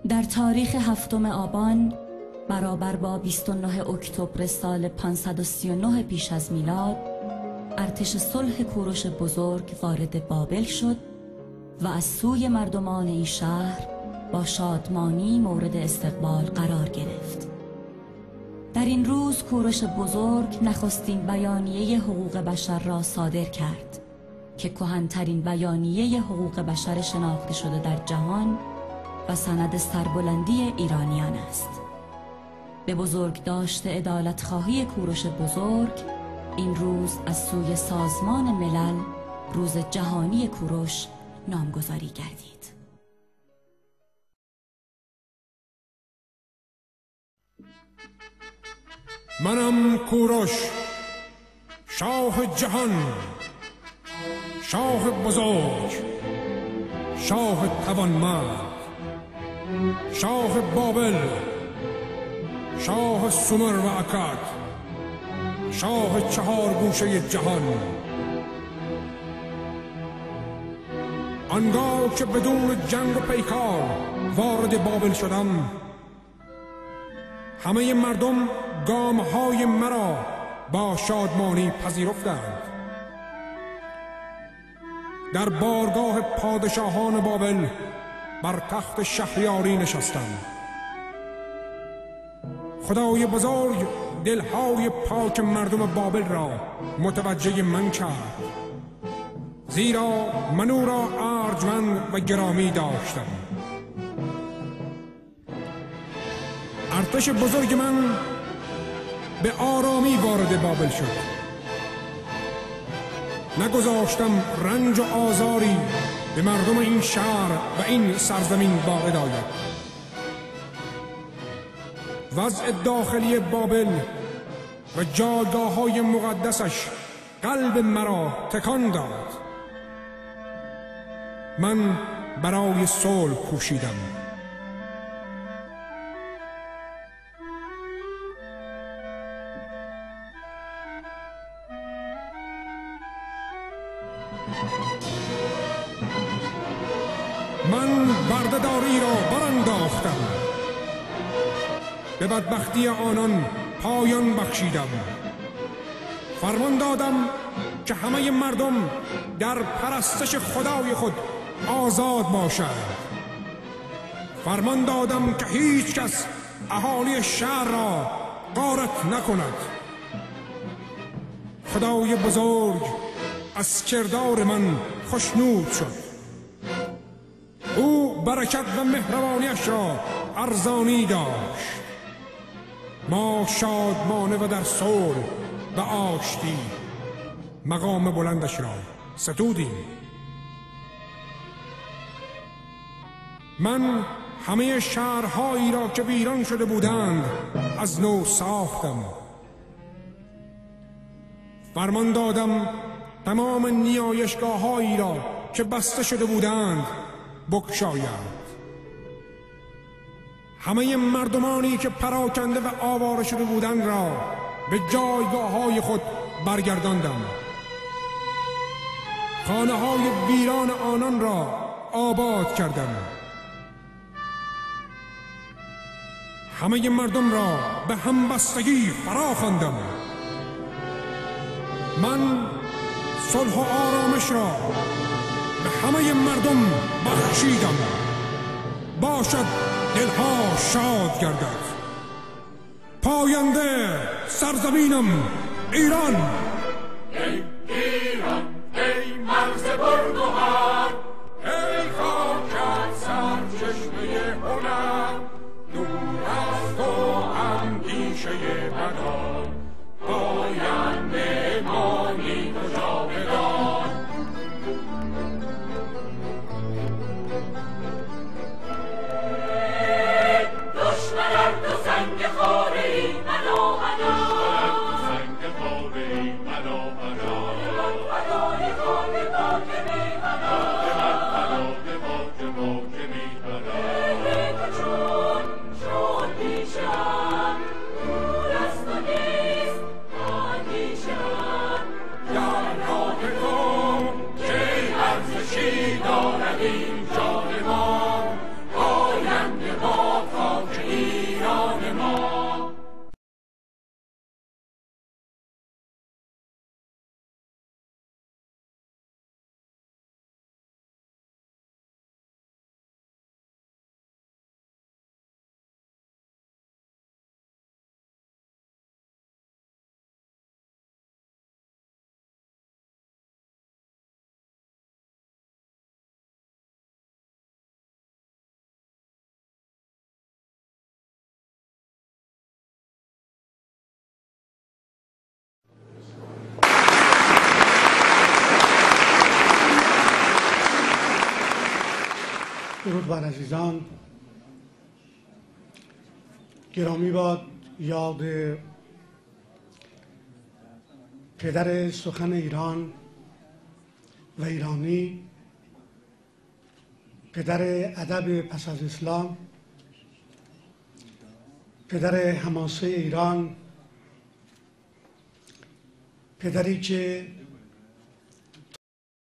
در تاریخ 7 آبان برابر با 29 اکتبر سال 539 پیش از میلاد، ارتش صلح کوروش بزرگ وارد بابل شد و از سوی مردمان این شهر با شادمانی مورد استقبال قرار گرفت. در این روز کوروش بزرگ نخستین بیانیه حقوق بشر را صادر کرد که کهن‌ترین بیانیه حقوق بشر شناخته شده در جهان و سند سربلندی ایرانیان است. به بزرگ داشته عدالتخواهی کوروش بزرگ، این روز از سوی سازمان ملل روز جهانی کوروش نامگذاری گردید. منم کوروش، شاه جهان، شاه بزرگ، شاه توانمند، شاه بابل، شاه سومر و اکد، شاه 4 گوشه جهان. آنگاه که بدون جنگ و پیکار وارد بابل شدم، همه مردم گامهای مرا با شادمانی پذیرفتند. در بارگاه پادشاهان بابل بر تخت شهریاری نشستم. خدای بزرگ دلهای پاک مردم بابل را متوجه من کرد، زیرا من او را ارجمند و گرامی داشتم. ارتش بزرگ من به آرامی وارد بابل شد. نگذاشتم رنج و آزاری به مردم این شهر و این سرزمین وارد آید. وضع داخلی بابل و جایگاه‌های مقدسش قلب مرا تکان داد. من برای صلح کوشیدم. من برده‌داری را برانداختم، به بدبختی آنان پایان بخشیدم. فرمان دادم که همه مردم در پرستش خدای خود آزاد باشند. فرمان دادم که هیچ کس اهالی شهر را غارت نکند. خدای بزرگ از کردار من خوشنود شد. او برکت و مهربانیش را ارزانی داشت. ما شادمانه و در صلح و آشتی مقام بلندش را ستودیم. من همه شهرهایی را که ویران شده بودند از نو ساختم. فرمان دادم تمام نیایشگاه‌هایی را که بسته شده بودند بگشایند. همه مردمانی که پراکنده و آواره شده بودند را به جایگاه‌های خود برگرداندم. خانه‌های ویران آنان را آباد کردم. همه مردم را به همبستگی فراخواندم. من صلح و آرامش را به همه مردم بخشیدم. باشد دلها شاد گردد. پاینده سرزمینم ایران. ای ایران، ای مرز پرگوهر، ای خاکت سرچشمه هنر، دور از تو اندیشه بدان، پاینده مانی تو جاودان. دشمن ار تو سنگ خاره ای منو منو، سنگ خاره ای منو منو، فدای خاک پاک میهنم، فدای خاک پاک میهنم. ای تو چون پیشم، دور از تو نیست اندیشم. در راه تو کی ارزشی دارد این جان ما، پاینده ما درود بر عزیزان. گرامی باد یاد پدر سخن ایران و ایرانی، پدر ادب پس از اسلام، پدر حماسه ایران، پدری که